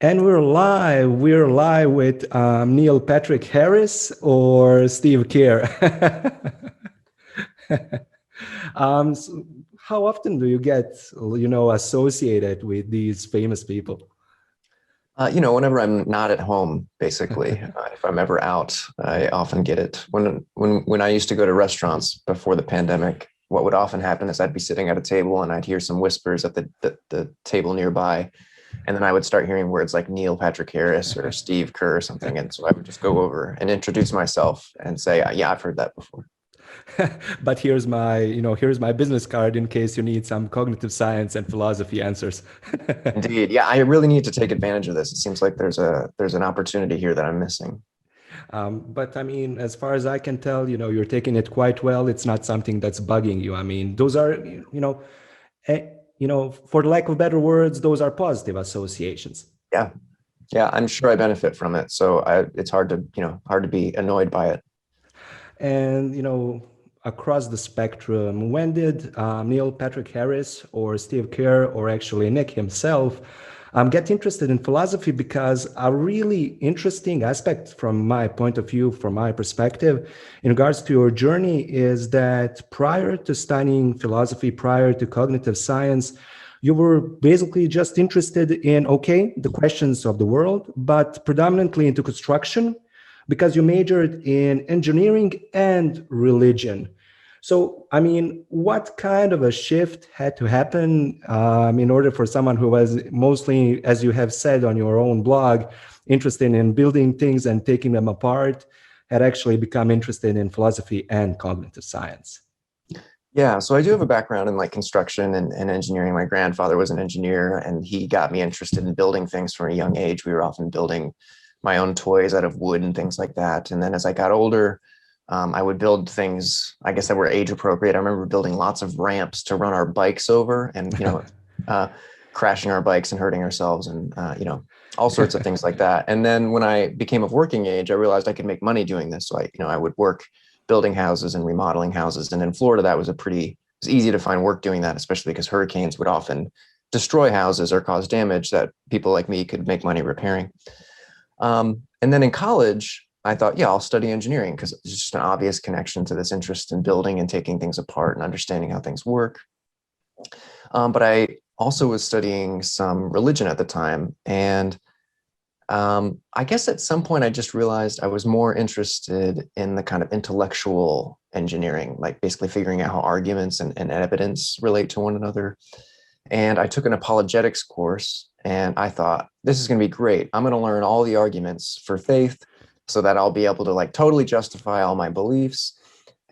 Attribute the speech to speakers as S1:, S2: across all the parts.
S1: And we're live. We're live with Neil Patrick Harris or Steve Kerr. How often do you get, associated with these famous people?
S2: Whenever I'm not at home, basically, if I'm ever out, I often get it. When I used to go to restaurants before the pandemic, what would often happen is I'd be sitting at a table and I'd hear some whispers at the table nearby. And then I would start hearing words like Neil Patrick Harris or Steve Kerr or something. And so I would just go over and introduce myself and say, yeah, I've heard that before.
S1: But here's my business card in case you need some cognitive science and philosophy answers.
S2: Indeed. Yeah, I really need to take advantage of this. It seems like there's an opportunity here that I'm missing.
S1: But I mean, as far as I can tell, you're taking it quite well. It's not something that's bugging you. I mean, those are, for the lack of better words, those are positive associations.
S2: Yeah. Yeah, I'm sure I benefit from it. So it's hard to be annoyed by it.
S1: And, across the spectrum, when did Neil Patrick Harris or Steve Kerr or actually Nick himself get interested in philosophy? Because a really interesting aspect from my point of view, from my perspective, in regards to your journey is that prior to studying philosophy, prior to cognitive science, you were basically just interested in, the questions of the world, but predominantly into construction, because you majored in engineering and religion. So, I mean, what kind of a shift had to happen in order for someone who was mostly, as you have said on your own blog, interested in building things and taking them apart, had actually become interested in philosophy and cognitive science?
S2: Yeah, so I do have a background in like construction and engineering. My grandfather was an engineer and he got me interested in building things from a young age. We were often building my own toys out of wood and things like that. And then as I got older, I would build things, I guess, that were age appropriate. I remember building lots of ramps to run our bikes over and, crashing our bikes and hurting ourselves and, all sorts of things like that. And then when I became of working age, I realized I could make money doing this. So I would work building houses and remodeling houses. And in Florida, that was it was easy to find work doing that, especially because hurricanes would often destroy houses or cause damage that people like me could make money repairing. And then in college, I thought, yeah, I'll study engineering because it's just an obvious connection to this interest in building and taking things apart and understanding how things work. But I also was studying some religion at the time. And I guess at some point I just realized I was more interested in the kind of intellectual engineering, like basically figuring out how arguments and evidence relate to one another. And I took an apologetics course and I thought, this is going to be great. I'm going to learn all the arguments for faith so that I'll be able to like totally justify all my beliefs.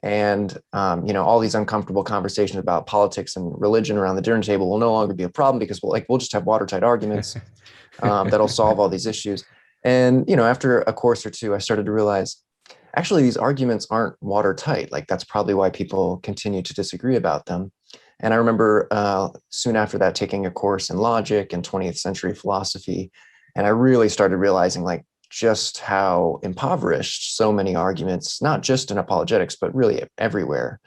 S2: And, all these uncomfortable conversations about politics and religion around the dinner table will no longer be a problem because we'll just have watertight arguments that'll solve all these issues. And, after a course or two, I started to realize, actually, these arguments aren't watertight. Like that's probably why people continue to disagree about them. And I remember soon after that taking a course in logic and 20th century philosophy. And I really started realizing like just how impoverished so many arguments, not just in apologetics, but really everywhere,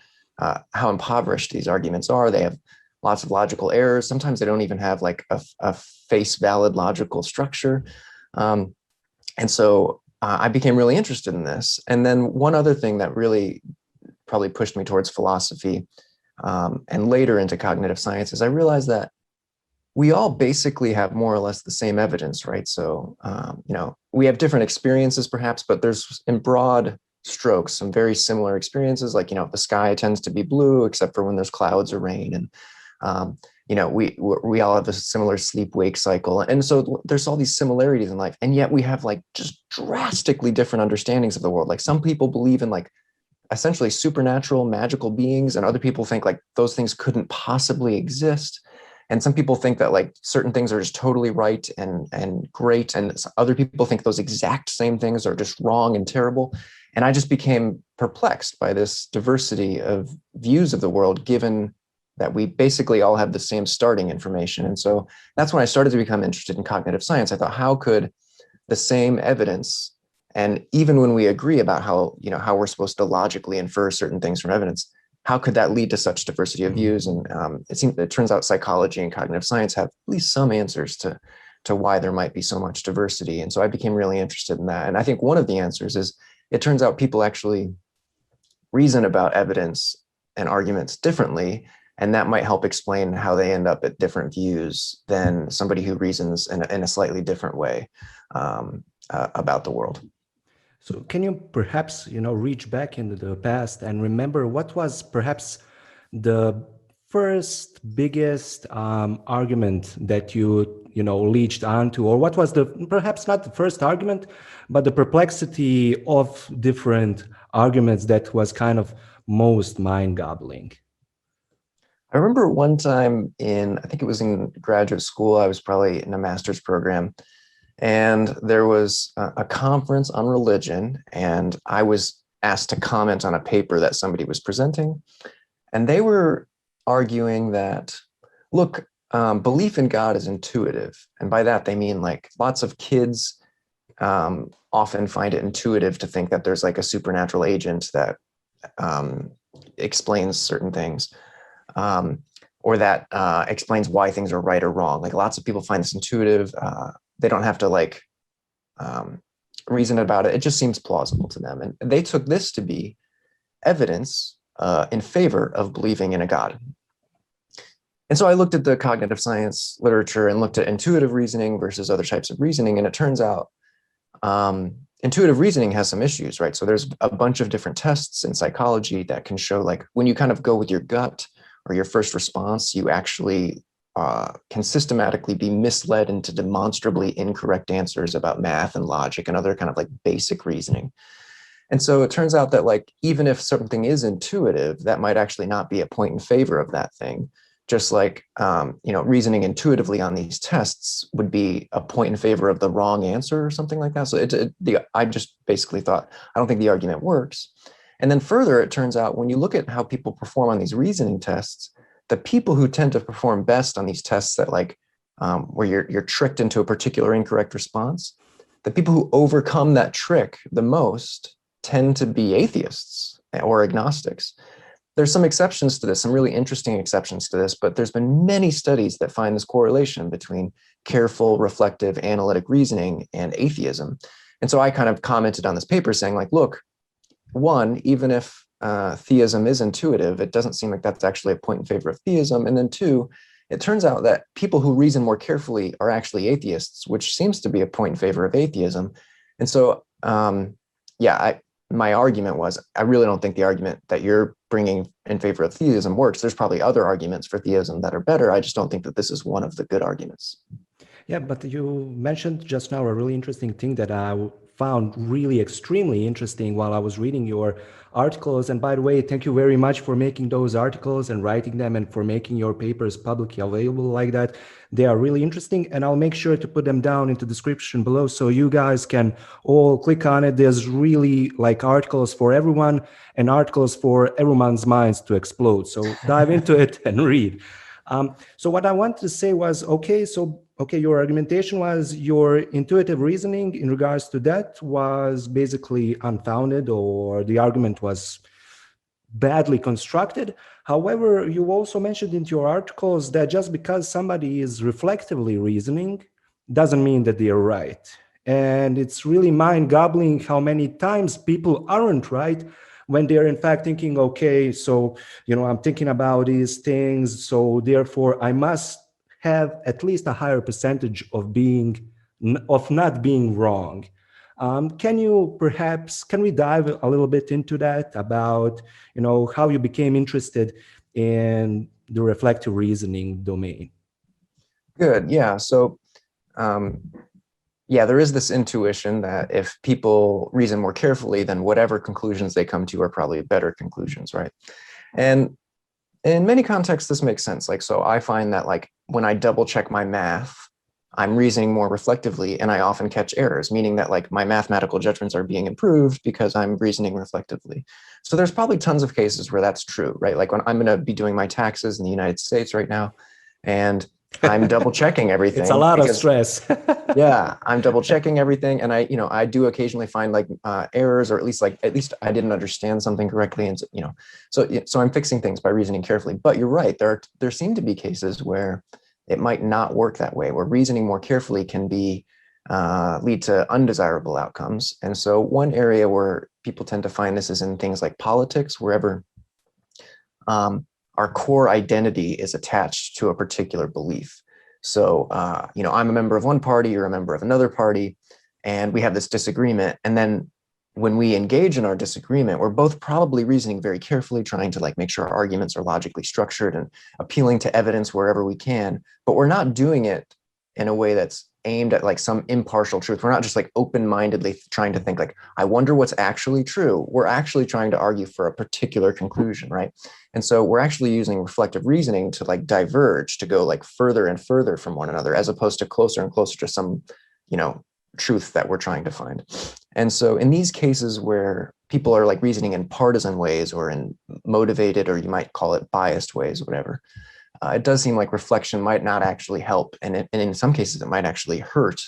S2: how impoverished these arguments are. They have lots of logical errors. Sometimes they don't even have like a face valid logical structure. And so I became really interested in this. And then one other thing that really probably pushed me towards philosophy and later into cognitive science is I realized that we all basically have more or less the same evidence, right? So, we have different experiences perhaps, but there's in broad strokes, some very similar experiences. Like, the sky tends to be blue, except for when there's clouds or rain. And, we all have a similar sleep-wake cycle. And so there's all these similarities in life. And yet we have like just drastically different understandings of the world. Like some people believe in like essentially supernatural magical beings, and other people think like those things couldn't possibly exist. And some people think that like certain things are just totally right and great. And other people think those exact same things are just wrong and terrible. And I just became perplexed by this diversity of views of the world, given that we basically all have the same starting information. And so that's when I started to become interested in cognitive science. I thought, how could the same evidence, and even when we agree about how we're supposed to logically infer certain things from evidence, how could that lead to such diversity of views? And it turns out psychology and cognitive science have at least some answers to to why there might be so much diversity. And so I became really interested in that. And I think one of the answers is it turns out people actually reason about evidence and arguments differently. And that might help explain how they end up at different views than somebody who reasons in a slightly different way about the world.
S1: So can you perhaps, reach back into the past and remember what was perhaps the first biggest argument that you leached onto, or what was perhaps not the first argument, but the perplexity of different arguments that was kind of most mind-gobbling?
S2: I remember one time I think it was in graduate school, I was probably in a master's program, and there was a conference on religion, and I was asked to comment on a paper that somebody was presenting. And they were arguing that, look, belief in God is intuitive. And by that, they mean like lots of kids often find it intuitive to think that there's like a supernatural agent that explains certain things. Or that explains why things are right or wrong. Like lots of people find this intuitive. They don't have to reason about it. It just seems plausible to them. And they took this to be evidence in favor of believing in a God. And so I looked at the cognitive science literature and looked at intuitive reasoning versus other types of reasoning. And it turns out intuitive reasoning has some issues, right? So there's a bunch of different tests in psychology that can show like when you kind of go with your gut or your first response, you actually can systematically be misled into demonstrably incorrect answers about math and logic and other kind of like basic reasoning. And so it turns out that like, even if something is intuitive, that might actually not be a point in favor of that thing. Just like, reasoning intuitively on these tests would be a point in favor of the wrong answer or something like that. So I just basically thought, I don't think the argument works. And then further, it turns out when you look at how people perform on these reasoning tests, the people who tend to perform best on these tests that like, where you're tricked into a particular incorrect response, the people who overcome that trick the most tend to be atheists or agnostics. There's some exceptions to this, some really interesting exceptions to this, but there's been many studies that find this correlation between careful, reflective, analytic reasoning and atheism. And so I kind of commented on this paper saying like, look, one, even if theism is intuitive, it doesn't seem like that's actually a point in favor of theism. And then two, it turns out that people who reason more carefully are actually atheists, which seems to be a point in favor of atheism. And so, my argument was, I really don't think the argument that you're bringing in favor of theism works. There's probably other arguments for theism that are better. I just don't think that this is one of the good arguments.
S1: Yeah, but you mentioned just now a really interesting thing that I found really extremely interesting while I was reading your articles. And by the way, thank you very much for making those articles and writing them and for making your papers publicly available like that. They are really interesting, and I'll make sure to put them down into the description below so you guys can all click on it. There's really like articles for everyone and articles for everyone's minds to explode. So dive into it and read. So what I wanted to say was, okay, your argumentation was your intuitive reasoning in regards to that was basically unfounded, or the argument was badly constructed. However, you also mentioned in your articles that just because somebody is reflectively reasoning doesn't mean that they are right. And it's really mind-boggling how many times people aren't right when they're in fact thinking, okay, so, I'm thinking about these things, so therefore I must have at least a higher percentage of not being wrong. Can we dive a little bit into that about, how you became interested in the reflective reasoning domain?
S2: Good. Yeah. So, there is this intuition that if people reason more carefully, then whatever conclusions they come to are probably better conclusions, right? And in many contexts, this makes sense. Like, so I find that like when I double check my math, I'm reasoning more reflectively, and I often catch errors, meaning that like my mathematical judgments are being improved because I'm reasoning reflectively. So there's probably tons of cases where that's true, right? Like when I'm going to be doing my taxes in the United States right now, and I'm double checking everything.
S1: It's a lot of stress.
S2: Yeah, I'm double checking everything, and I do occasionally find like errors, or at least I didn't understand something correctly, and so I'm fixing things by reasoning carefully. But you're right, there seem to be cases where it might not work that way, where reasoning more carefully can be lead to undesirable outcomes. And so one area where people tend to find this is in things like politics, wherever our core identity is attached to a particular belief. So, I'm a member of one party, you're a member of another party, and we have this disagreement. And then when we engage in our disagreement, we're both probably reasoning very carefully, trying to like make sure our arguments are logically structured and appealing to evidence wherever we can, but we're not doing it in a way that's aimed at like some impartial truth. We're not just like open-mindedly trying to think like, I wonder what's actually true. We're actually trying to argue for a particular conclusion, right? And so we're actually using reflective reasoning to like diverge, to go like further and further from one another, as opposed to closer and closer to some, truth that we're trying to find. And so in these cases where people are like reasoning in partisan ways or in motivated, or you might call it biased ways, or whatever, it does seem like reflection might not actually help. And in some cases, it might actually hurt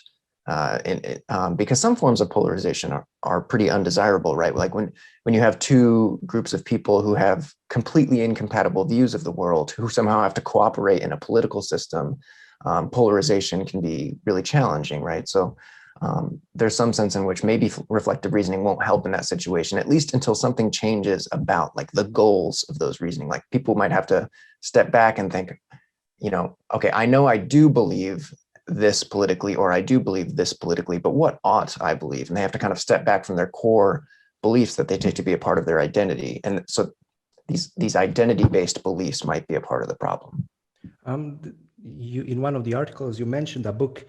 S2: because some forms of polarization are pretty undesirable, right? Like when you have two groups of people who have completely incompatible views of the world, who somehow have to cooperate in a political system, polarization can be really challenging, right? So there's some sense in which maybe reflective reasoning won't help in that situation, at least until something changes about like the goals of those reasoning. Like people might have to step back and think, okay, I know I do believe this politically, or I do believe this politically, but what ought I believe? And they have to kind of step back from their core beliefs that they take to be a part of their identity. And so these identity-based beliefs might be a part of the problem.
S1: In one of the articles, you mentioned a book,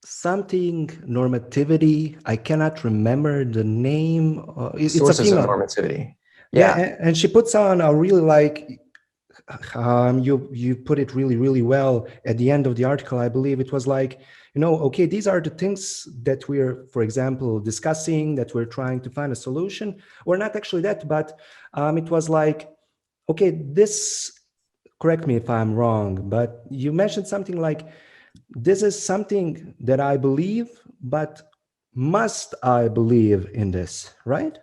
S1: something normativity. I cannot remember the name. It's
S2: Sources
S1: a female.
S2: of normativity.
S1: Yeah, and she puts on a really like, you put it really, really well at the end of the article. I believe it was like, okay, these are the things that we're, for example, discussing, that we're trying to find a solution, or not actually that, but it was like, okay, this, correct me if I'm wrong, but you mentioned something like, this is something that I believe, but must I believe in this, right?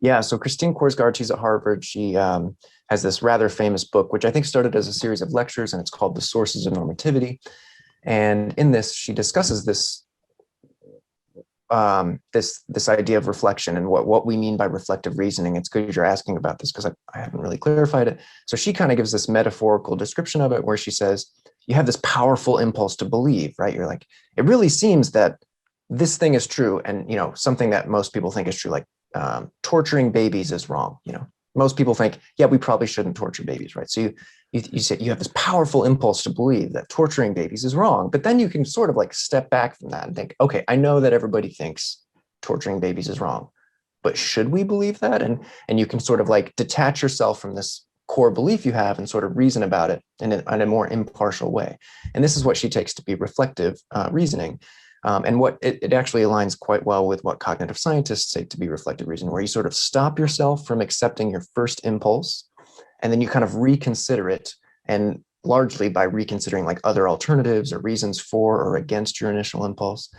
S2: Yeah, so Christine Korsgaard, she's at Harvard. She has this rather famous book, which I think started as a series of lectures, and it's called The Sources of Normativity. And in this, she discusses this this idea of reflection and what we mean by reflective reasoning. It's good you're asking about this because I haven't really clarified it. So she kind of gives this metaphorical description of it where she says, you have this powerful impulse to believe, right? You're like, it really seems that this thing is true. And, something that most people think is true, like torturing babies is wrong. Most people think, yeah, we probably shouldn't torture babies, right? So you said you have this powerful impulse to believe that torturing babies is wrong, but then you can sort of like step back from that and think, okay, I know that everybody thinks torturing babies is wrong, but should we believe that? And you can sort of like detach yourself from this core belief you have and sort of reason about it in a more impartial way. And this is what she takes to be reflective reasoning. And what it actually aligns quite well with what cognitive scientists say to be reflective reasoning, where you sort of stop yourself from accepting your first impulse, and then you kind of reconsider it, and largely by reconsidering like other alternatives or reasons for or against your initial impulse.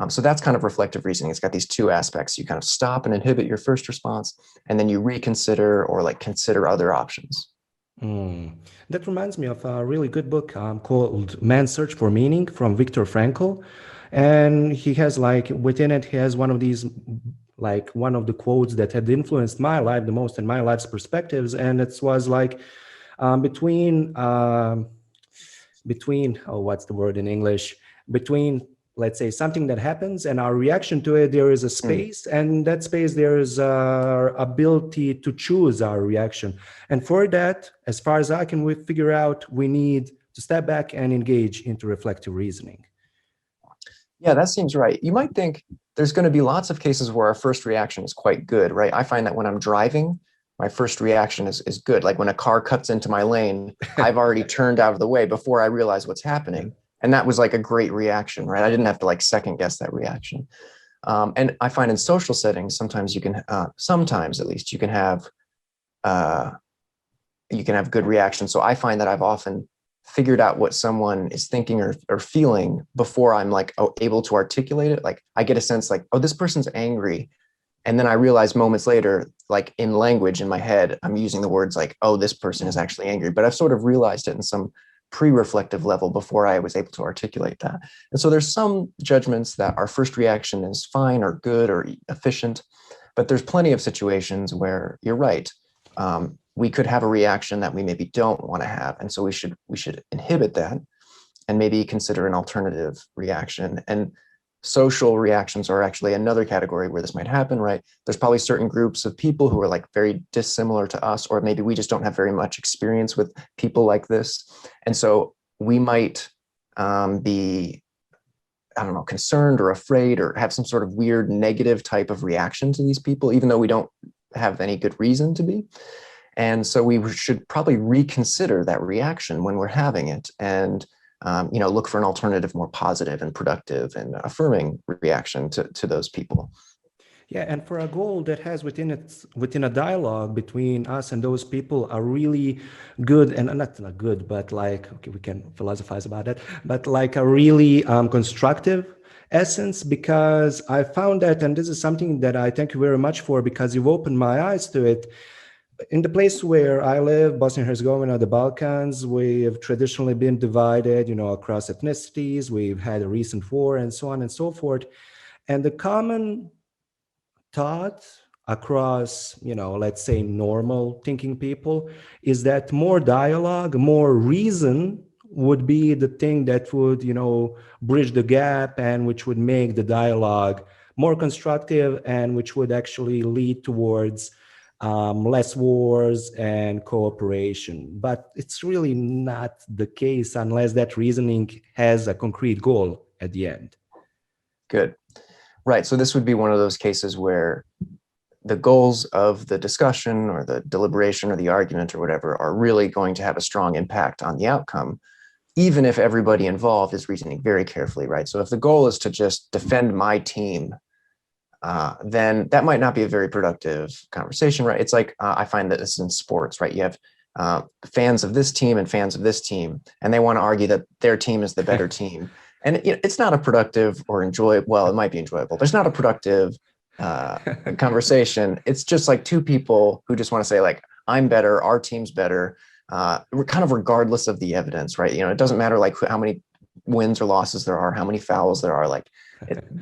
S2: So that's kind of reflective reasoning. It's got these two aspects. You kind of stop and inhibit your first response, and then you reconsider or like consider other options.
S1: That reminds me of a really good book called Man's Search for Meaning from Viktor Frankl. And he has like, within it, he has one of these, like one of the quotes that had influenced my life the most and my life's perspectives. And it was like between, what's the word in English? Between, let's say, something that happens and our reaction to it, there is a space, and in that space, there is our ability to choose our reaction. And for that, as far as I can figure out, we need to step back and engage into reflective reasoning.
S2: Yeah, that seems right. You might think there's going to be lots of cases where our first reaction is quite good, right? I find that when I'm driving, my first reaction is good. Like when a car cuts into my lane, I've already turned out of the way before I realize what's happening. And that was like a great reaction, right? I didn't have to like second guess that reaction. And I find in social settings, sometimes you can, sometimes at least you can have good reactions. So I find that I've often figured out what someone is thinking or feeling before I'm like able to articulate it. Like I get a sense like, oh, this person's angry. And then I realize moments later, like in language in my head, I'm using the words like, oh, this person is actually angry. But I've sort of realized it in some pre-reflective level before I was able to articulate that. And so there's some judgments that our first reaction is fine or good or efficient, but there's plenty of situations where you're right. We could have a reaction that we maybe don't want to have. And so we should inhibit that and maybe consider an alternative reaction. And social reactions are actually another category where this might happen, right? There's probably certain groups of people who are like very dissimilar to us, or maybe we just don't have very much experience with people like this. And so we might be, I don't know, concerned or afraid or have some sort of weird negative type of reaction to these people, even though we don't have any good reason to be. And so we should probably reconsider that reaction when we're having it and look for an alternative, more positive and productive and affirming reaction to those people.
S1: Yeah, and for a goal that has within a dialogue between us and those people a really good, and not good, but like, okay, we can philosophize about that, but like a really constructive essence, because I found that, and this is something that I thank you very much for, because you've opened my eyes to it. In the place where I live, Bosnia and Herzegovina, the Balkans, we've traditionally been divided, across ethnicities. We've had a recent war and so on and so forth. And the common thought across, let's say normal thinking people is that more dialogue, more reason would be the thing that would, bridge the gap and which would make the dialogue more constructive and which would actually lead towards less wars and cooperation. But it's really not the case unless that reasoning has a concrete goal at the end.
S2: Good. Right. So this would be one of those cases where the goals of the discussion or the deliberation or the argument or whatever are really going to have a strong impact on the outcome, even if everybody involved is reasoning very carefully, right? So if the goal is to just defend my team, then that might not be a very productive conversation, right? It's like, I find that this in sports, right? You have fans of this team and fans of this team, and they want to argue that their team is the better team. And it's not a productive or enjoyable, well, it might be enjoyable, but it's not a productive conversation. It's just like two people who just want to say like, I'm better, our team's better, kind of regardless of the evidence, right? It doesn't matter like how many wins or losses there are, how many fouls there are, like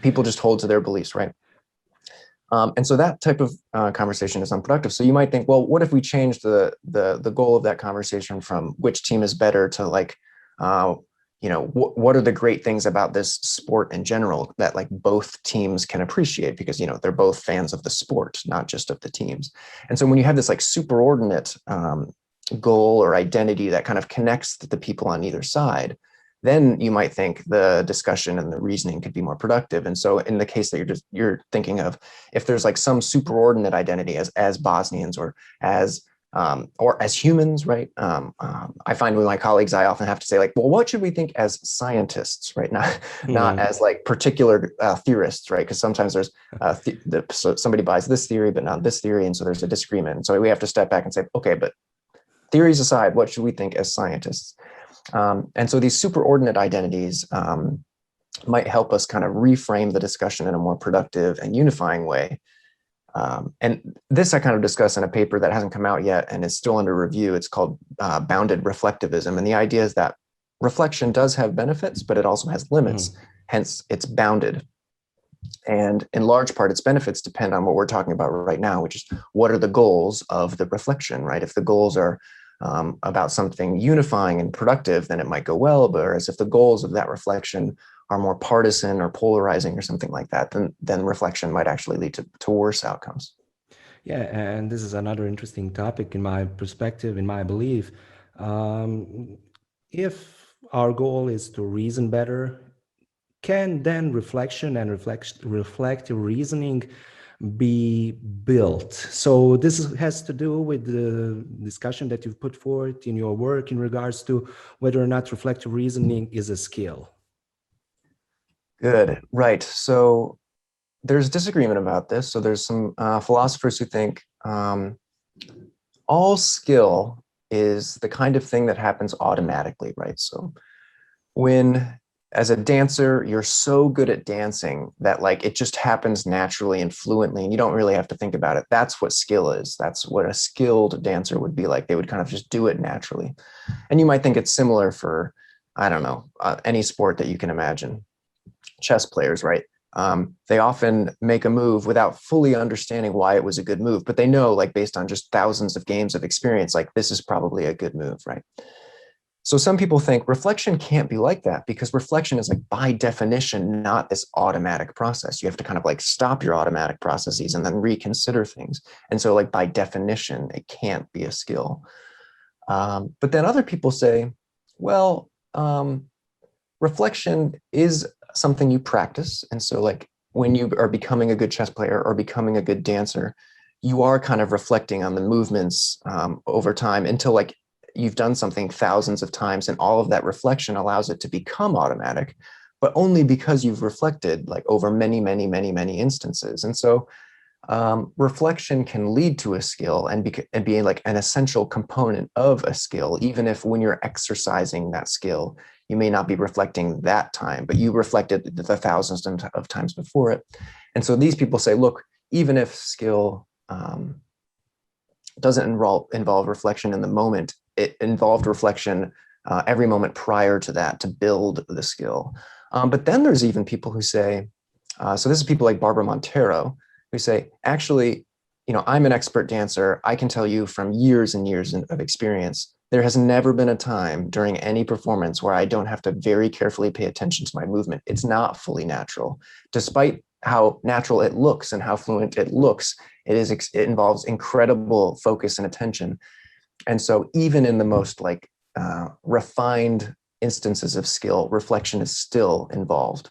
S2: people just hold to their beliefs, right? And so that type of conversation is unproductive. So you might think, well, what if we change the goal of that conversation from which team is better to like, what are the great things about this sport in general that like both teams can appreciate, because, they're both fans of the sport, not just of the teams. And so when you have this like superordinate goal or identity that kind of connects the people on either side, then you might think the discussion and the reasoning could be more productive. And so in the case that you're thinking of, if there's like some superordinate identity as Bosnians or as humans, right? I find with my colleagues, I often have to say like, well, what should we think as scientists, right? Not as like particular theorists, right? Because sometimes there's so somebody buys this theory, but not this theory. And so there's a disagreement. And so we have to step back and say, okay, but theories aside, what should we think as scientists? And so these superordinate identities might help us kind of reframe the discussion in a more productive and unifying way. And this I kind of discuss in a paper that hasn't come out yet and is still under review. It's called bounded reflectivism. And the idea is that reflection does have benefits, but it also has limits. Hence, it's bounded. And in large part, its benefits depend on what we're talking about right now, which is what are the goals of the reflection, right? If the goals are about something unifying and productive, then it might go well. But whereas if the goals of that reflection are more partisan or polarizing or something like that, then reflection might actually lead to worse outcomes.
S1: Yeah, and this is another interesting topic in my perspective, in my belief. If our goal is to reason better, can then reflection and reflective reasoning be built? So this has to do with the discussion that you've put forth in your work in regards to whether or not reflective reasoning is a skill.
S2: Good, right. So there's disagreement about this. So there's some philosophers who think all skill is the kind of thing that happens automatically, right? So when as a dancer, you're so good at dancing that like it just happens naturally and fluently, and you don't really have to think about it. That's what skill is. That's what a skilled dancer would be like. They would kind of just do it naturally. And you might think it's similar for, I don't know, any sport that you can imagine. Chess players, right? They often make a move without fully understanding why it was a good move, but they know, like, based on just thousands of games of experience, like this is probably a good move, right? So some people think reflection can't be like that, because reflection is, like, by definition, not this automatic process. You have to kind of like stop your automatic processes and then reconsider things. And so, like, by definition, it can't be a skill. But then other people say, well, reflection is something you practice. And so, like, when you are becoming a good chess player or becoming a good dancer, you are kind of reflecting on the movements over time until, like, you've done something thousands of times, and all of that reflection allows it to become automatic, but only because you've reflected, like, over many, many, many, many instances. And so reflection can lead to a skill and be like an essential component of a skill, even if when you're exercising that skill, you may not be reflecting that time, but you reflected the thousands of times before it. And so these people say, look, even if skill doesn't involve reflection in the moment, it involved reflection every moment prior to that to build the skill. But then there's even people who say, so this is people like Barbara Montero, who say, actually, I'm an expert dancer. I can tell you from years and years of experience, there has never been a time during any performance where I don't have to very carefully pay attention to my movement. It's not fully natural. Despite how natural it looks and how fluent it looks, it involves incredible focus and attention. And so even in the most like refined instances of skill, reflection is still involved.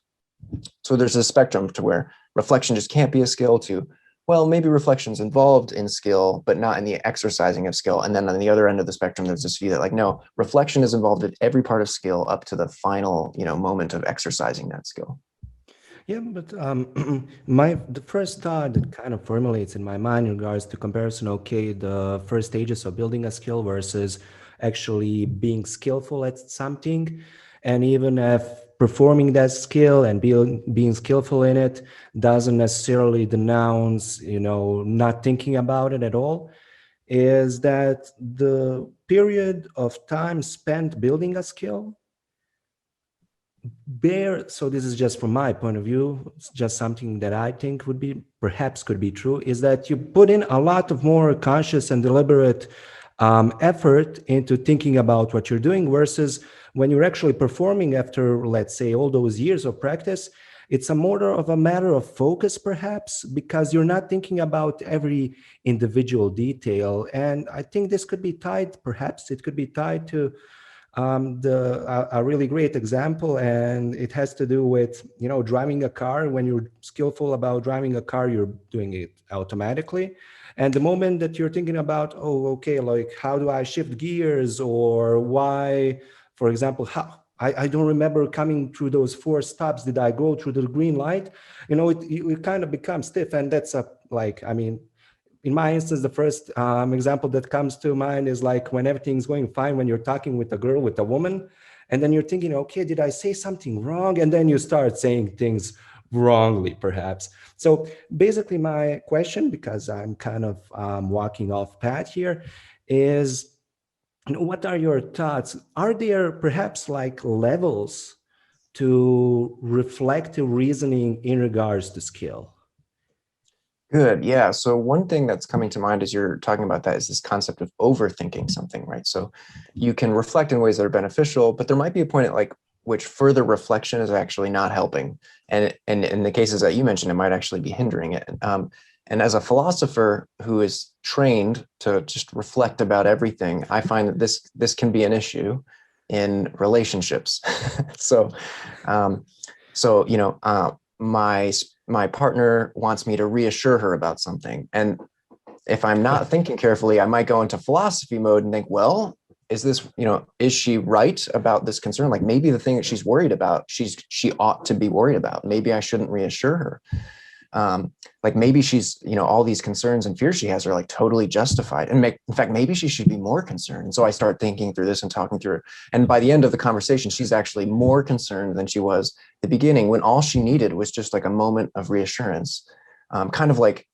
S2: So there's a spectrum to where reflection just can't be a skill, to, well, maybe reflection's involved in skill, but not in the exercising of skill. And then on the other end of the spectrum, there's this view that, like, no, reflection is involved in every part of skill up to the final, moment of exercising that skill.
S1: Yeah, but the first thought that kind of formulates in my mind in regards to comparison, okay, the first stages of building a skill versus actually being skillful at something, and even if performing that skill and being skillful in it doesn't necessarily denounce, not thinking about it at all, is that the period of time spent building a skill so this is just from my point of view, it's just something that I think perhaps could be true, is that you put in a lot of more conscious and deliberate effort into thinking about what you're doing, versus when you're actually performing after, let's say, all those years of practice, it's more of a matter of focus, perhaps, because you're not thinking about every individual detail. And I think this could be tied, perhaps it could be tied to a really great example, and it has to do with driving a car. When you're skillful about driving a car, you're doing it automatically, and the moment that you're thinking about, oh, okay, like, how do I shift gears, or why, for example, how I don't remember coming through those 4 stops, did I go through the green light, it kind of becomes stiff. And that's in my instance, the first example that comes to mind is like when everything's going fine, when you're talking with a girl, with a woman, and then you're thinking, okay, did I say something wrong? And then you start saying things wrongly, perhaps. So basically my question, because I'm kind of walking off path here, is what are your thoughts? Are there perhaps like levels to reflective reasoning in regards to skill?
S2: Good. Yeah. So one thing that's coming to mind as you're talking about that is this concept of overthinking something, right? So you can reflect in ways that are beneficial, but there might be a point at like which further reflection is actually not helping. And in the cases that you mentioned, it might actually be hindering it. And as a philosopher who is trained to just reflect about everything, I find that this can be an issue in relationships. So my partner wants me to reassure her about something. And if I'm not thinking carefully, I might go into philosophy mode and think, well, is she right about this concern? Like, maybe the thing that she's worried about, she ought to be worried about. Maybe I shouldn't reassure her. Like maybe she's, all these concerns and fears she has are like totally justified. And in fact, maybe she should be more concerned. And so I start thinking through this and talking through it. And by the end of the conversation, she's actually more concerned than she was at the beginning, when all she needed was just like a moment of reassurance, kind of like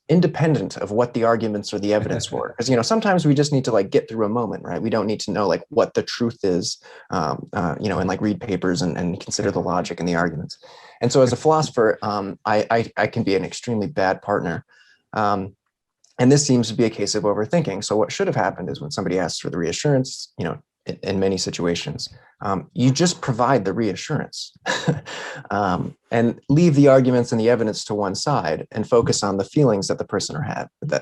S2: independent of what the arguments or the evidence were. Because, sometimes we just need to like get through a moment, right? We don't need to know like what the truth is, and like read papers and consider the logic and the arguments. And so as a philosopher, I can be an extremely bad partner. And this seems to be a case of overthinking. So what should have happened is when somebody asks for the reassurance, in many situations, you just provide the reassurance and leave the arguments and the evidence to one side and focus on the feelings that the person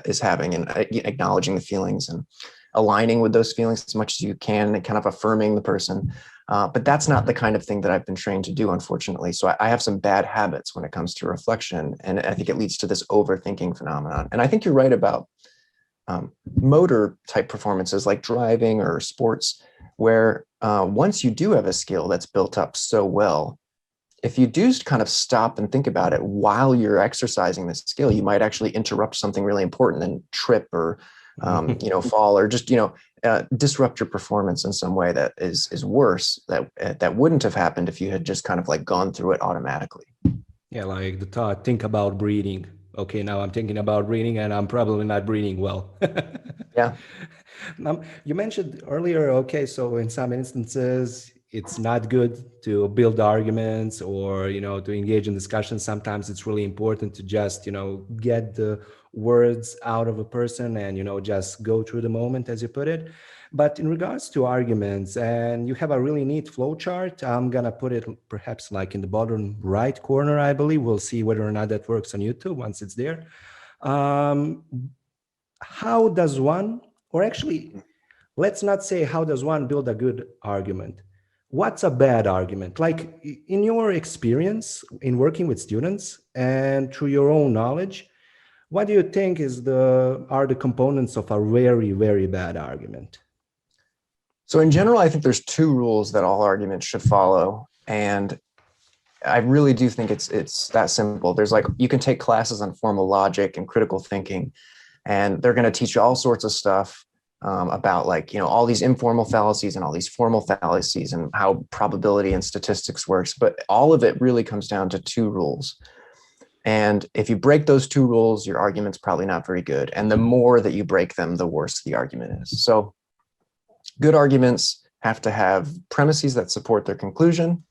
S2: is having, and acknowledging the feelings and aligning with those feelings as much as you can and kind of affirming the person. But that's not the kind of thing that I've been trained to do, unfortunately. So I have some bad habits when it comes to reflection. And I think it leads to this overthinking phenomenon. And I think you're right about motor type performances like driving or sports, where once you do have a skill that's built up so well, if you do kind of stop and think about it while you're exercising this skill, you might actually interrupt something really important and trip or fall, or just disrupt your performance in some way that is worse, that wouldn't have happened if you had just kind of like gone through it automatically.
S1: Yeah, like the thought, think about breathing. Okay, now I'm thinking about breathing and I'm probably not breathing well.
S2: Yeah.
S1: You mentioned earlier, okay, so in some instances, it's not good to build arguments or, to engage in discussions. Sometimes it's really important to just, get the words out of a person and, just go through the moment, as you put it. But in regards to arguments, and you have a really neat flow chart, I'm going to put it perhaps like in the bottom right corner, I believe. We'll see whether or not that works on YouTube once it's there. How does one, or actually, let's not say how does one build a good argument. What's a bad argument? Like in your experience in working with students and through your own knowledge, what do you think are the components of a very, very bad argument?
S2: So in general, I think there's two rules that all arguments should follow. And I really do think it's that simple. There's like, you can take classes on formal logic and critical thinking, and they're going to teach you all sorts of stuff about like, all these informal fallacies and all these formal fallacies and how probability and statistics works. But all of it really comes down to two rules. And if you break those two rules, your argument's probably not very good. And the more that you break them, the worse the argument is. So good arguments have to have premises that support their conclusion.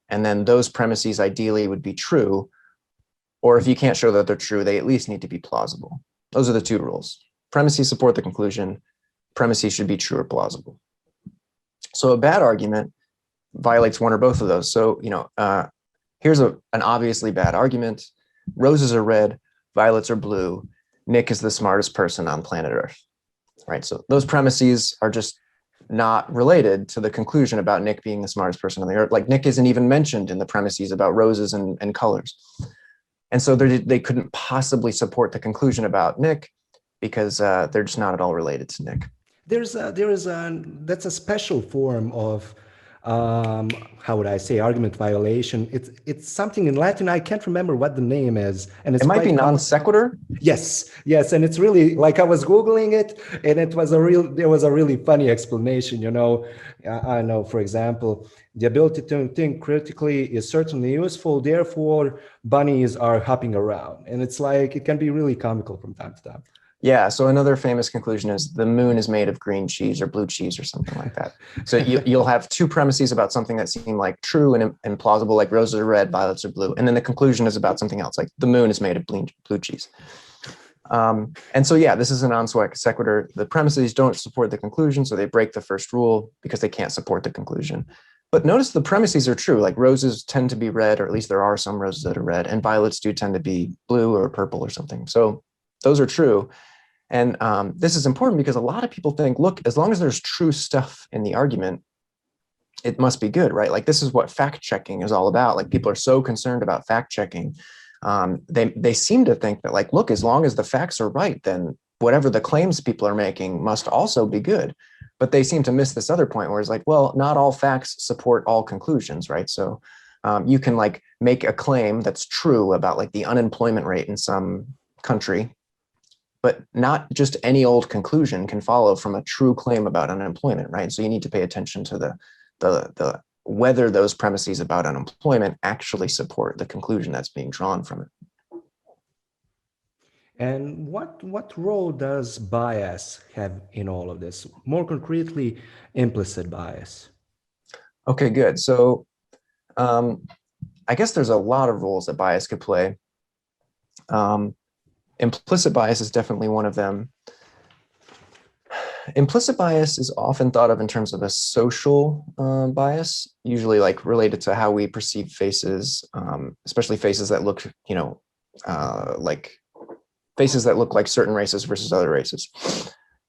S2: And then those premises ideally would be true. Or if you can't show that they're true, they at least need to be plausible. Those are the two rules. Premises support the conclusion. Premises should be true or plausible. So a bad argument violates one or both of those. So, here's an obviously bad argument. Roses are red, violets are blue. Nick is the smartest person on planet Earth, right? So those premises are just not related to the conclusion about Nick being the smartest person on the earth. Like Nick isn't even mentioned in the premises about roses and colors. And so they couldn't possibly support the conclusion about Nick because they're just not at all related to Nick.
S1: That's a special form of how would I say, argument violation. It's something in Latin. I can't remember what the name is, and it
S2: might be non sequitur.
S1: Yes, and it's really like I was Googling it, and there was a really funny explanation. I know, for example, the ability to think critically is certainly useful. Therefore, bunnies are hopping around, and it's like it can be really comical from time to time.
S2: Yeah. So another famous conclusion is the moon is made of green cheese or blue cheese or something like that. So you'll have two premises about something that seem like true and plausible, like roses are red, violets are blue. And then the conclusion is about something else, like the moon is made of blue cheese. And so, this is a non sequitur. The premises don't support the conclusion, so they break the first rule because they can't support the conclusion. But notice the premises are true, like roses tend to be red, or at least there are some roses that are red, and violets do tend to be blue or purple or something. So those are true. And this is important because a lot of people think, look, as long as there's true stuff in the argument, it must be good, right? Like this is what fact checking is all about. Like people are so concerned about fact checking. They seem to think that like, look, as long as the facts are right, then whatever the claims people are making must also be good. But they seem to miss this other point where it's like, well, not all facts support all conclusions, right? So You can like make a claim that's true about like the unemployment rate in some country, but not just any old conclusion can follow from a true claim about unemployment, right? So you need to pay attention to the whether those premises about unemployment actually support the conclusion that's being drawn from it.
S1: And what role does bias have in all of this? More concretely, implicit bias.
S2: Okay, good. So I guess there's a lot of roles that bias could play. Implicit bias is definitely one of them. Implicit bias is often thought of in terms of a social bias, usually like related to how we perceive faces, especially faces that look, like faces that look like certain races versus other races.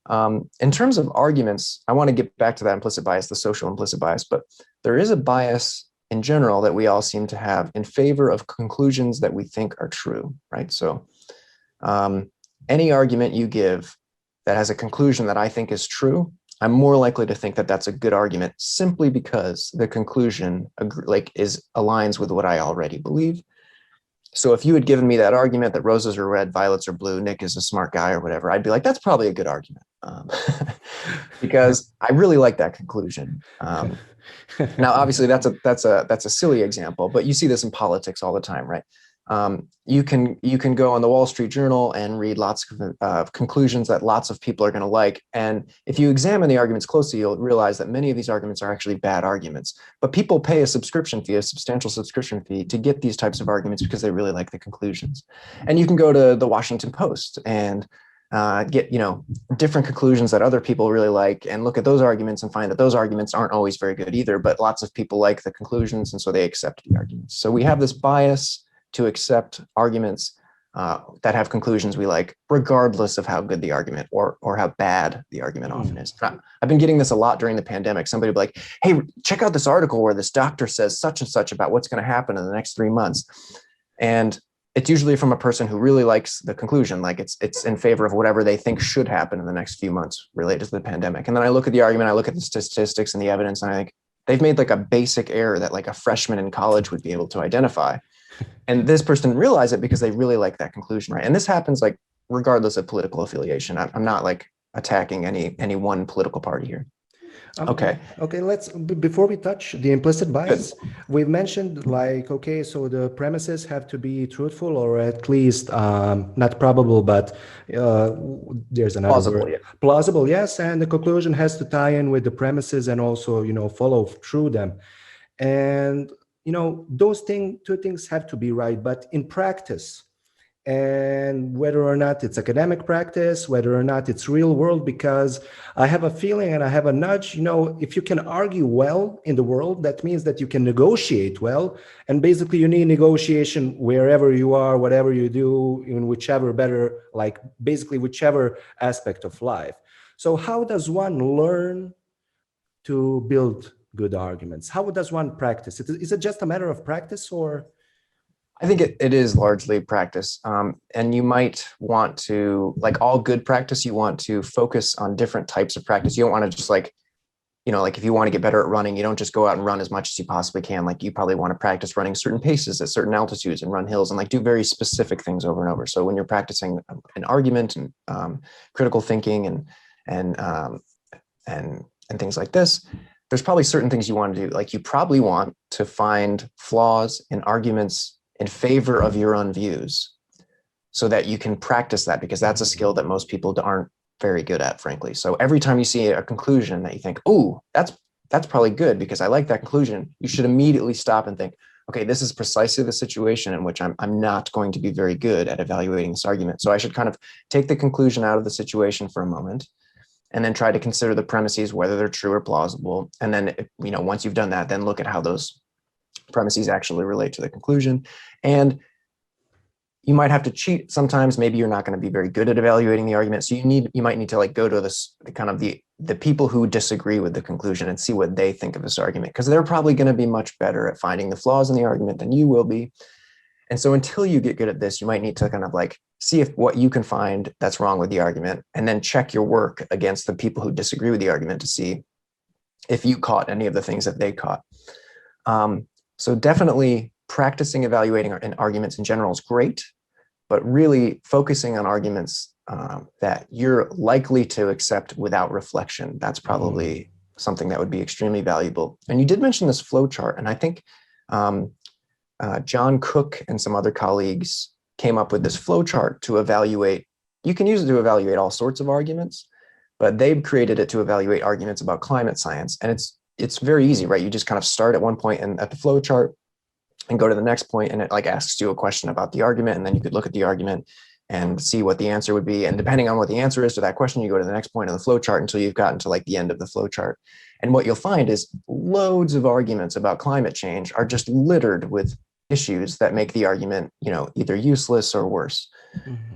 S2: In terms of arguments, I want to get back to that implicit bias, the social implicit bias, but there is a bias in general that we all seem to have in favor of conclusions that we think are true, right? So any argument you give that has a conclusion that I think is true, I'm more likely to think that that's a good argument simply because the conclusion aligns with what I already believe. So if you had given me that argument that roses are red, violets are blue, Nick is a smart guy or whatever, I'd be like, that's probably a good argument because I really like that conclusion. Now, obviously, that's a silly example, but you see this in politics all the time, right? You can go on the Wall Street Journal and read lots of conclusions that lots of people are going to like. And if you examine the arguments closely, you'll realize that many of these arguments are actually bad arguments. But people pay a subscription fee, a substantial subscription fee, to get these types of arguments because they really like the conclusions. And you can go to the Washington Post and get different conclusions that other people really like and look at those arguments and find that those arguments aren't always very good either, but lots of people like the conclusions and so they accept the arguments. So we have this bias to accept arguments that have conclusions we like, regardless of how good the argument or how bad the argument often is. I've been getting this a lot during the pandemic. Somebody will be like, hey, check out this article where this doctor says such and such about what's going to happen in the next 3 months. And it's usually from a person who really likes the conclusion, like it's in favor of whatever they think should happen in the next few months related to the pandemic. And then I look at the argument, I look at the statistics and the evidence, and I think they've made like a basic error that like a freshman in college would be able to identify. And this person didn't realize it because they really like that conclusion, right? And this happens like regardless of political affiliation. I'm not like attacking any one political party here. Okay.
S1: Let's, before we touch the implicit bias, we've mentioned like, okay, so the premises have to be truthful or at least not probable, but there's another
S2: plausible,
S1: word.
S2: yeah.
S1: Plausible, yes. And the conclusion has to tie in with the premises and also, follow through them. And, those two things have to be right, but in practice, and whether or not it's academic practice, whether or not it's real world, because I have a feeling and I have a nudge, if you can argue well in the world, that means that you can negotiate well. And basically you need negotiation wherever you are, whatever you do, in whichever aspect of life. So how does one learn to build good arguments? How does one practice? Is it just a matter of practice or?
S2: I think it is largely practice. And you might want to, like all good practice, you want to focus on different types of practice. You don't want to just like if you want to get better at running, you don't just go out and run as much as you possibly can. Like you probably want to practice running certain paces at certain altitudes and run hills and like do very specific things over and over. So when you're practicing an argument and critical thinking and things like this, there's probably certain things you want to do. Like you probably want to find flaws in arguments in favor of your own views so that you can practice that, because that's a skill that most people aren't very good at, frankly. So every time you see a conclusion that you think, oh, that's probably good because I like that conclusion, you should immediately stop and think, okay, this is precisely the situation in which I'm not going to be very good at evaluating this argument. So I should kind of take the conclusion out of the situation for a moment and then try to consider the premises, whether they're true or plausible. And then, once you've done that, then look at how those premises actually relate to the conclusion. And you might have to cheat sometimes. Maybe you're not going to be very good at evaluating the argument. So you might need to like go to this kind of the people who disagree with the conclusion and see what they think of this argument, because they're probably going to be much better at finding the flaws in the argument than you will be. And so until you get good at this, you might need to kind of like see if what you can find that's wrong with the argument, and then check your work against the people who disagree with the argument to see if you caught any of the things that they caught. So definitely practicing evaluating in arguments in general is great, but really focusing on arguments that you're likely to accept without reflection, that's probably something that would be extremely valuable. And you did mention this flow chart, and I think John Cook and some other colleagues came up with this flow chart to evaluate. You can use it to evaluate all sorts of arguments, but they've created it to evaluate arguments about climate science. And it's very easy, right? You just kind of start at one point and at the flow chart and go to the next point, and it like asks you a question about the argument, and then you could look at the argument and see what the answer would be. And depending on what the answer is to that question, you go to the next point on the flow chart until you've gotten to like the end of the flow chart. And what you'll find is loads of arguments about climate change are just littered with issues that make the argument, either useless or worse.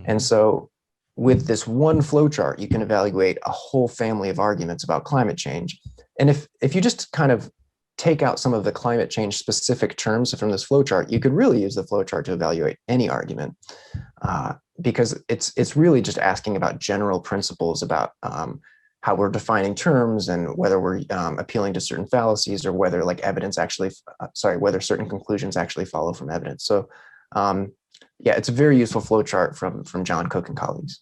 S2: And so with this one flow chart, you can evaluate a whole family of arguments about climate change. And if you just kind of take out some of the climate change specific terms from this flow chart, you could really use the flow chart to evaluate any argument, because it's really just asking about general principles about how we're defining terms and whether we're appealing to certain fallacies, or whether like evidence actually, whether certain conclusions actually follow from evidence. So yeah, it's a very useful flow chart from John Cook and colleagues.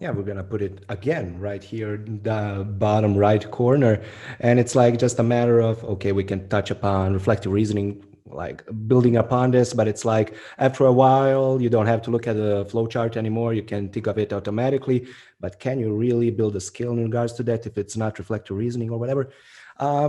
S1: Yeah, we're going to put it again right here in the bottom right corner. And it's like just a matter of, okay, we can touch upon reflective reasoning, like building upon this, but it's like after a while, you don't have to look at the flow chart anymore. You can think of it automatically. But can you really build a skill in regards to that if it's not reflective reasoning or whatever?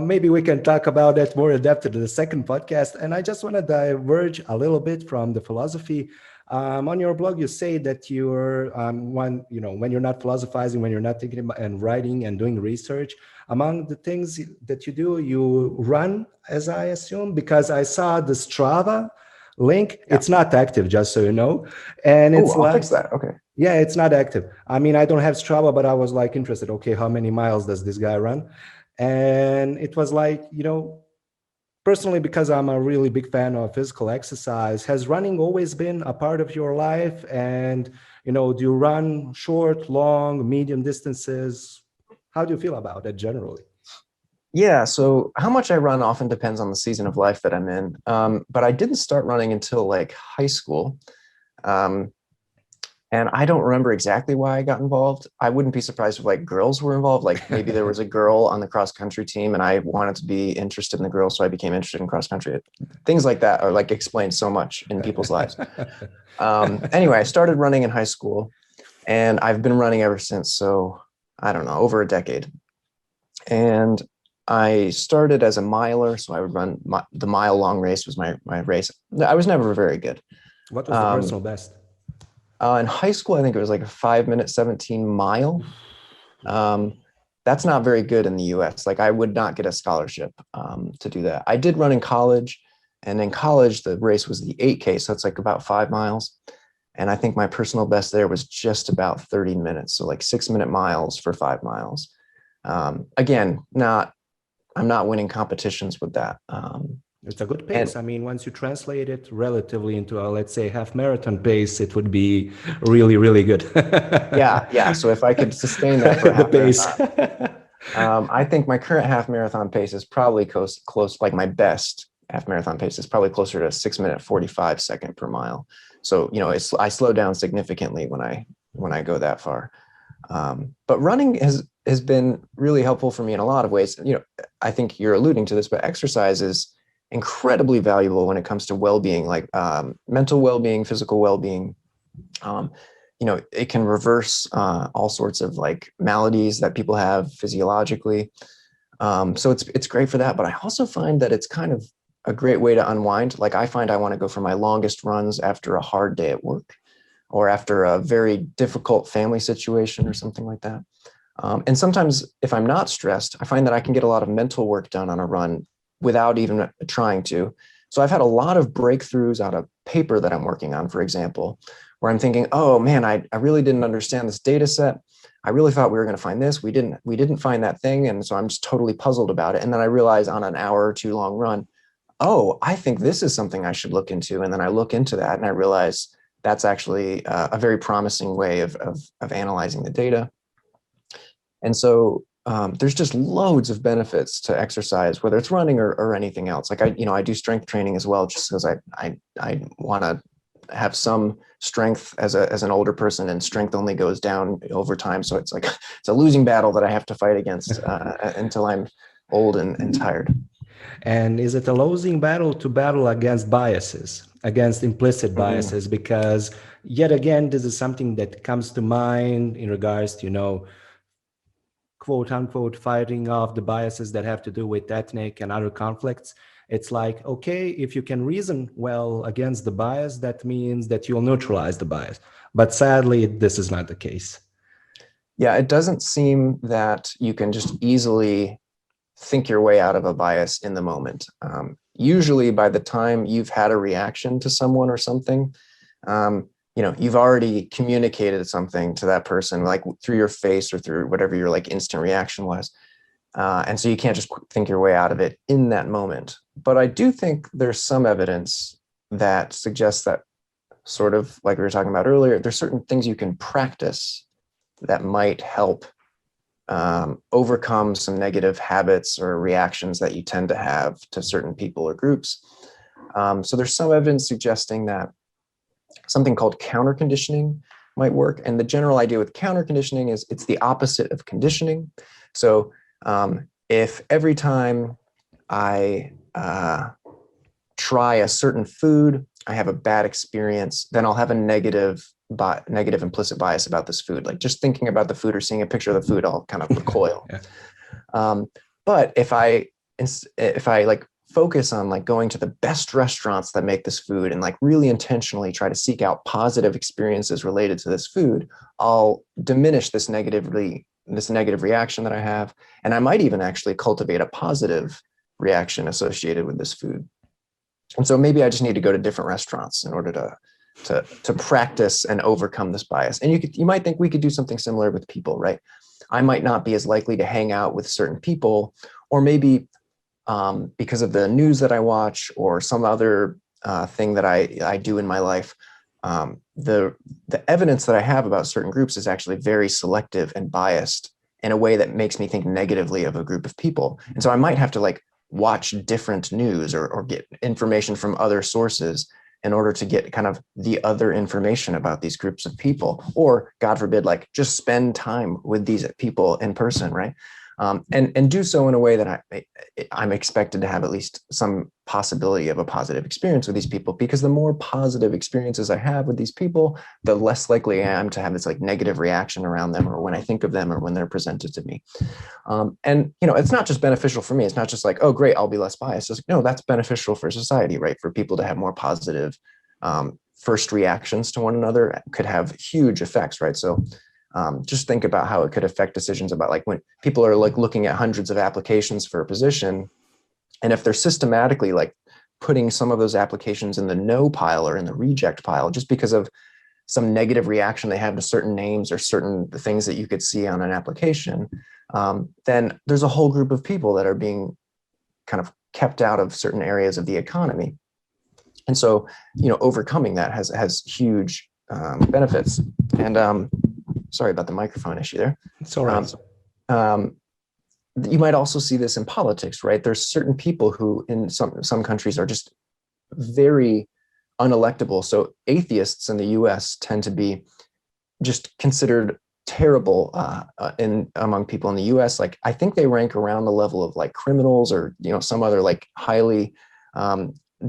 S1: Maybe we can talk about that more in depth in the second podcast. And I just want to diverge a little bit from the philosophy. On your blog, you say that you're when you're not philosophizing, when you're not thinking about and writing and doing research, among the things that you do, you run, as I assume, because I saw the Strava link. Yeah. It's not active, just so you know. And it's
S2: I'll fix that. Okay.
S1: Yeah, it's not active. I mean, I don't have Strava, but I was like interested. Okay, how many miles does this guy run? And it was like, personally, because I'm a really big fan of physical exercise, has running always been a part of your life? And, do you run short, long, medium distances? How do you feel about it generally?
S2: Yeah, so how much I run often depends on the season of life that I'm in. But I didn't start running until like high school. And I don't remember exactly why I got involved. I wouldn't be surprised if like girls were involved. Like maybe there was a girl on the cross country team and I wanted to be interested in the girls, so I became interested in cross country. Things like that are like explain so much in people's lives. Anyway, I started running in high school and I've been running ever since. So I don't know, over a decade. And I started as a miler. So I would run the mile long race was my race. I was never very good.
S1: What was the personal best?
S2: In high school, I think it was like a 5-minute 17 mile. That's not very good in the US. Like I would not get a scholarship to do that. I did run in college, and in college, the race was the 8K. So it's like about 5 miles. And I think my personal best there was just about 30 minutes. So like 6-minute miles for 5 miles. Again, I'm not winning competitions with that.
S1: It's a good pace. I mean, once you translate it relatively into a, let's say, half marathon pace, it would be really, really good.
S2: Yeah. So if I could sustain that for half pace, I think my current half marathon pace is probably close. Like my best half marathon pace is probably closer to 6-minute 45 second per mile. So I slow down significantly when I go that far. But running has been really helpful for me in a lot of ways. I think you're alluding to this, but exercise is incredibly valuable when it comes to well-being, like mental well-being, physical well-being. It can reverse all sorts of like maladies that people have physiologically. So it's great for that. But I also find that it's kind of a great way to unwind. Like I find I want to go for my longest runs after a hard day at work or after a very difficult family situation or something like that. And sometimes if I'm not stressed, I find that I can get a lot of mental work done on a run without even trying to. So I've had a lot of breakthroughs out of paper that I'm working on, for example, where I'm thinking, oh man, I really didn't understand this data set. I really thought we were going to find this. We didn't find that thing. And so I'm just totally puzzled about it. And then I realize on an hour or two long run, oh, I think this is something I should look into. And then I look into that and I realize that's actually a very promising way of analyzing the data. And so there's just loads of benefits to exercise, whether it's running or anything else. Like I do strength training as well, just because I want to have some strength as an older person, and strength only goes down over time. So it's like, it's a losing battle that I have to fight against until I'm old and tired.
S1: And is it a losing battle to battle against biases, against implicit biases? Because yet again, this is something that comes to mind in regards to, quote unquote, fighting off the biases that have to do with ethnic and other conflicts. It's like, okay, if you can reason well against the bias, that means that you'll neutralize the bias. But sadly, this is not the case.
S2: Yeah, it doesn't seem that you can just easily think your way out of a bias in the moment. Usually by the time you've had a reaction to someone or something, you've already communicated something to that person, like through your face or through whatever your like instant reaction was. And so you can't just think your way out of it in that moment. But I do think there's some evidence that suggests that, sort of like we were talking about earlier, there's certain things you can practice that might help overcome some negative habits or reactions that you tend to have to certain people or groups. So there's some evidence suggesting that something called counter conditioning might work. And the general idea with counter conditioning is it's the opposite of conditioning. So if every time I try a certain food, I have a bad experience, then I'll have a negative implicit bias about this food. Like just thinking about the food or seeing a picture of the food, I'll kind of recoil. Yeah. But if I like focus on like going to the best restaurants that make this food and like really intentionally try to seek out positive experiences related to this food, I'll diminish this negative reaction that I have. And I might even actually cultivate a positive reaction associated with this food. And so maybe I just need to go to different restaurants in order to practice and overcome this bias. And you might think we could do something similar with people, right? I might not be as likely to hang out with certain people, or maybe because of the news that I watch or some other thing that I do in my life, the evidence that I have about certain groups is actually very selective and biased in a way that makes me think negatively of a group of people. And so I might have to like watch different news or get information from other sources in order to get kind of the other information about these groups of people, or God forbid, like just spend time with these people in person, right? And do so in a way that I'm expected to have at least some possibility of a positive experience with these people, because the more positive experiences I have with these people, the less likely I am to have this like negative reaction around them, or when I think of them, or when they're presented to me. And it's not just beneficial for me. It's not just like, oh, great, I'll be less biased. It's like, no, that's beneficial for society, right? For people to have more positive first reactions to one another could have huge effects, right? So just think about how it could affect decisions about like when people are like looking at hundreds of applications for a position, and if they're systematically like putting some of those applications in the no pile or in the reject pile just because of some negative reaction they have to certain names or certain things that you could see on an application, then there's a whole group of people that are being kind of kept out of certain areas of the economy. And so, overcoming that has huge benefits. And sorry about the microphone issue there.
S1: It's all right.
S2: You might also see this in politics, right? There's certain people who in some countries are just very unelectable. So atheists in the US tend to be just considered terrible among people in the US. Like I think they rank around the level of like criminals or some other like highly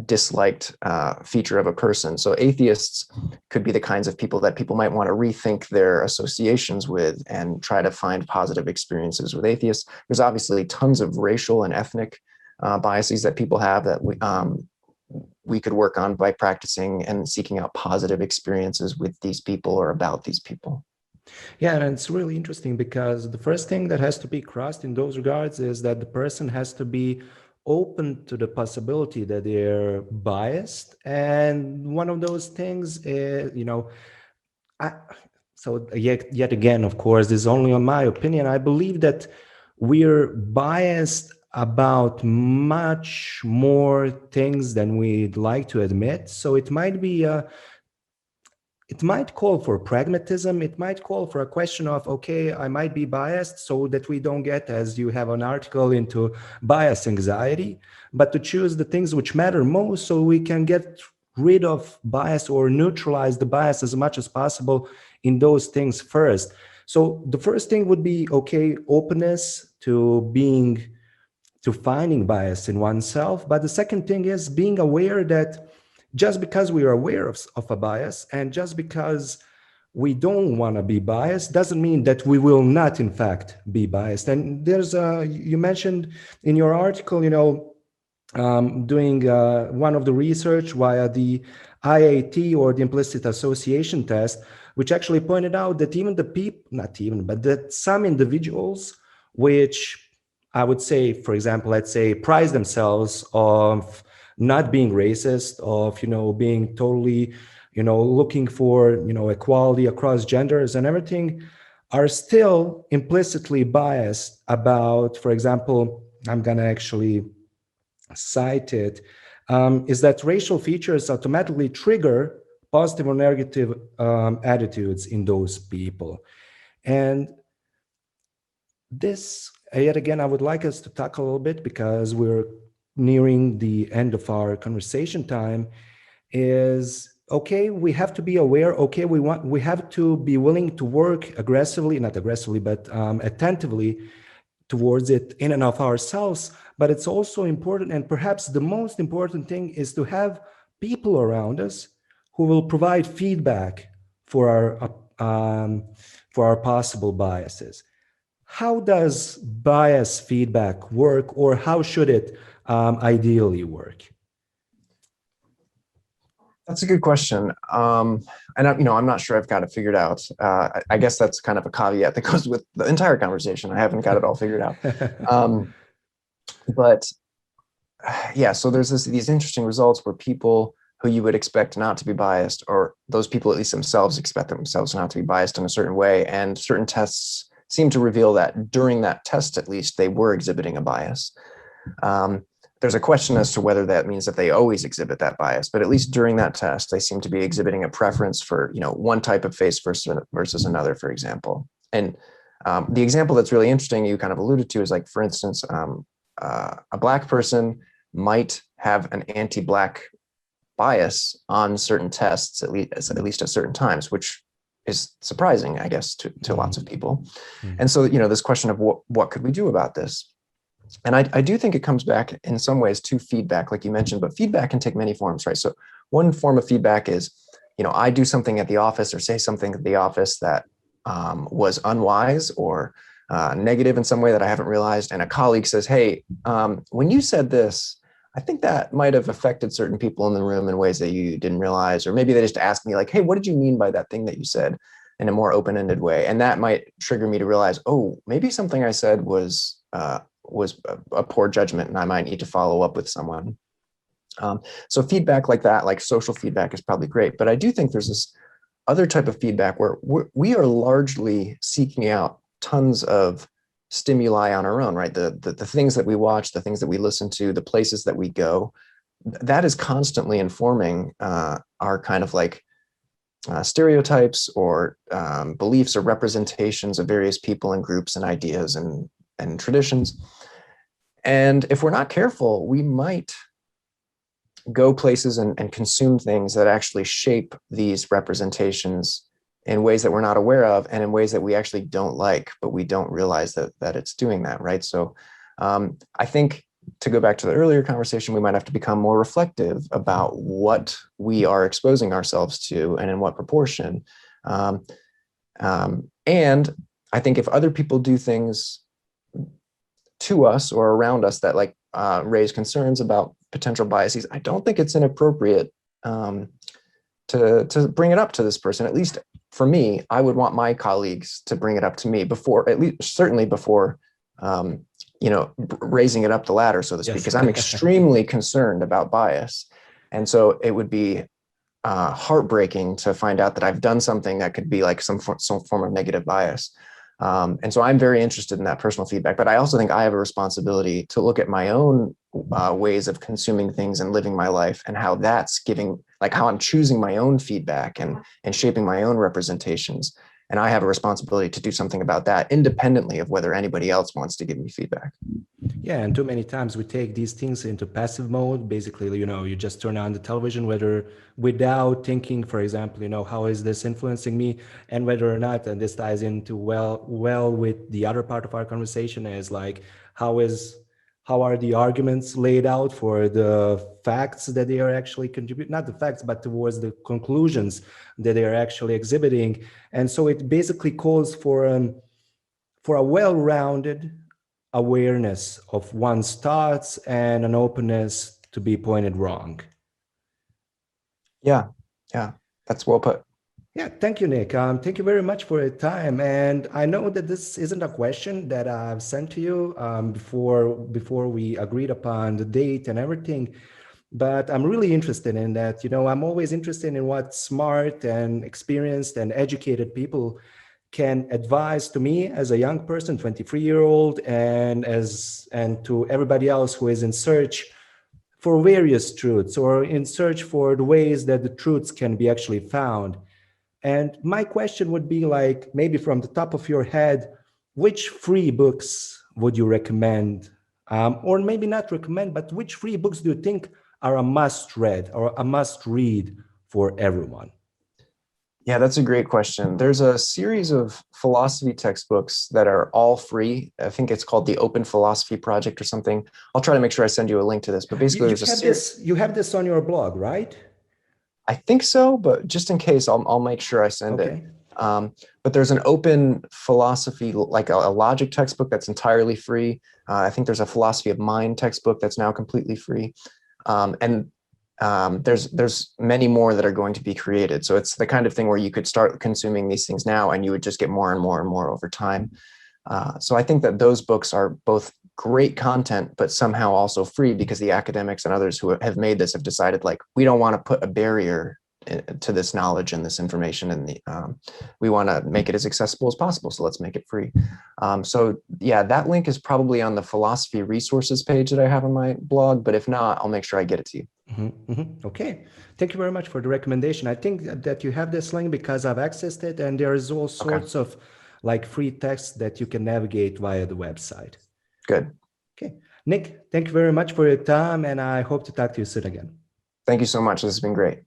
S2: disliked feature of a person. So atheists could be the kinds of people that people might want to rethink their associations with and try to find positive experiences with atheists. There's obviously tons of racial and ethnic biases that people have that we could work on by practicing and seeking out positive experiences with these people or about these people.
S1: Yeah, and it's really interesting because the first thing that has to be crossed in those regards is that the person has to be open to the possibility that they're biased. And one of those things is, so yet again, of course, this is only on my opinion. I believe that we're biased about much more things than we'd like to admit. So it might be it might call for pragmatism. It might call for a question of, okay, I might be biased so that we don't get, as you have an article, into bias anxiety, but to choose the things which matter most so we can get rid of bias or neutralize the bias as much as possible in those things first. So the first thing would be, okay, openness to finding bias in oneself. But the second thing is being aware that just because we are aware of a bias and just because we don't want to be biased doesn't mean that we will not in fact be biased. And there's you mentioned in your article, doing one of the research via the IAT, or the implicit association test, which actually pointed out that even the people, not even, but that some individuals, which I would say, for example, let's say prize themselves of not being racist, of, being totally, looking for, equality across genders and everything, are still implicitly biased about, for example, I'm going to actually cite it, is that racial features automatically trigger positive or negative attitudes in those people. And this, yet again, I would like us to talk a little bit, because we're nearing the end of our conversation time, is, okay, we have to be aware, okay, we have to be willing to work aggressively, not aggressively, but attentively towards it in and of ourselves. But it's also important, and perhaps the most important thing, is to have people around us who will provide feedback for our possible biases. How does bias feedback work, or how should it ideally work?
S2: That's a good question. And I'm not sure I've got it figured out. I guess that's kind of a caveat that goes with the entire conversation. I haven't got it all figured out. But yeah, so there's these interesting results where people who you would expect not to be biased, or those people at least themselves expect themselves not to be biased in a certain way, and certain tests seem to reveal that during that test, at least, they were exhibiting a bias. There's a question as to whether that means that they always exhibit that bias, but at least during that test, they seem to be exhibiting a preference for, one type of face versus another, for example. And the example that's really interesting, you kind of alluded to, is like, for instance, a Black person might have an anti-Black bias on certain tests, at least at certain times, which is surprising, I guess, to lots of people. And so, this question of what could we do about this? And I do think it comes back in some ways to feedback, like you mentioned, but feedback can take many forms, right? So one form of feedback is, I do something at the office or say something at the office that was unwise or negative in some way that I haven't realized. And a colleague says, hey, when you said this, I think that might have affected certain people in the room in ways that you didn't realize. Or maybe they just asked me like, hey, what did you mean by that thing that you said, in a more open-ended way? And that might trigger me to realize, oh, maybe something I said was a poor judgment and I might need to follow up with someone. So feedback like that, like social feedback, is probably great. But I do think there's this other type of feedback where we are largely seeking out tons of stimuli on our own, right? The things that we watch, the things that we listen to, the places that we go, that is constantly informing our kind of like stereotypes or beliefs or representations of various people and groups and ideas and traditions. And if we're not careful, we might go places and consume things that actually shape these representations in ways that we're not aware of, and in ways that we actually don't like, but we don't realize that it's doing that, right? So I think, to go back to the earlier conversation, we might have to become more reflective about what we are exposing ourselves to and in what proportion. And I think if other people do things to us or around us that like raise concerns about potential biases, I don't think it's inappropriate to bring it up to this person. At least for me, I would want my colleagues to bring it up to me before, at least certainly before, raising it up the ladder, so to speak, because I'm extremely concerned about bias. And so it would be heartbreaking to find out that I've done something that could be like some form of negative bias. And so I'm very interested in that personal feedback, but I also think I have a responsibility to look at my own ways of consuming things and living my life, and how that's giving like how I'm choosing my own feedback and shaping my own representations. And I have a responsibility to do something about that independently of whether anybody else wants to give me feedback.
S1: Yeah, and too many times we take these things into passive mode. Basically, you just turn on the television, whether without thinking, for example, how is this influencing me, and whether or not, and this ties into well with the other part of our conversation, is like how are the arguments laid out for the facts that they are actually contributing, not the facts, but towards the conclusions that they are actually exhibiting. And so it basically calls for a well-rounded awareness of one's thoughts and an openness to be pointed wrong.
S2: Yeah, that's well put.
S1: Yeah, thank you, Nick. Thank you very much for your time. And I know that this isn't a question that I've sent to you before we agreed upon the date and everything, but I'm really interested in that. I'm always interested in what smart and experienced and educated people can advise to me as a young person, 23-year-old, and to everybody else who is in search for various truths or in search for the ways that the truths can be actually found. And my question would be, like, maybe from the top of your head, which free books would you recommend? Or maybe not recommend, but which free books do you think are a must read or a must read for everyone?
S2: Yeah, that's a great question. There's a series of philosophy textbooks that are all free. I think it's called the Open Philosophy Project or something. I'll try to make sure I send you a link to this. But basically,
S1: you have this on your blog, right?
S2: I think so, but just in case, I'll make sure I send it. But there's an open philosophy, like a logic textbook that's entirely free. I think there's a philosophy of mind textbook that's now completely free. There's many more that are going to be created. So it's the kind of thing where you could start consuming these things now and you would just get more and more and more over time. So I think that those books are both great content, but somehow also free, because the academics and others who have made this have decided, like, we don't want to put a barrier to this knowledge and this information, and we want to make it as accessible as possible. So let's make it free. So yeah, that link is probably on the philosophy resources page that I have on my blog, but if not, I'll make sure I get it to you.
S1: Okay. Thank you very much for the recommendation. I think that you have this link because I've accessed it, and there is all sorts of like free text that you can navigate via the website.
S2: Good.
S1: Okay. Nick, thank you very much for your time, and I hope to talk to you soon again.
S2: Thank you so much. This has been great.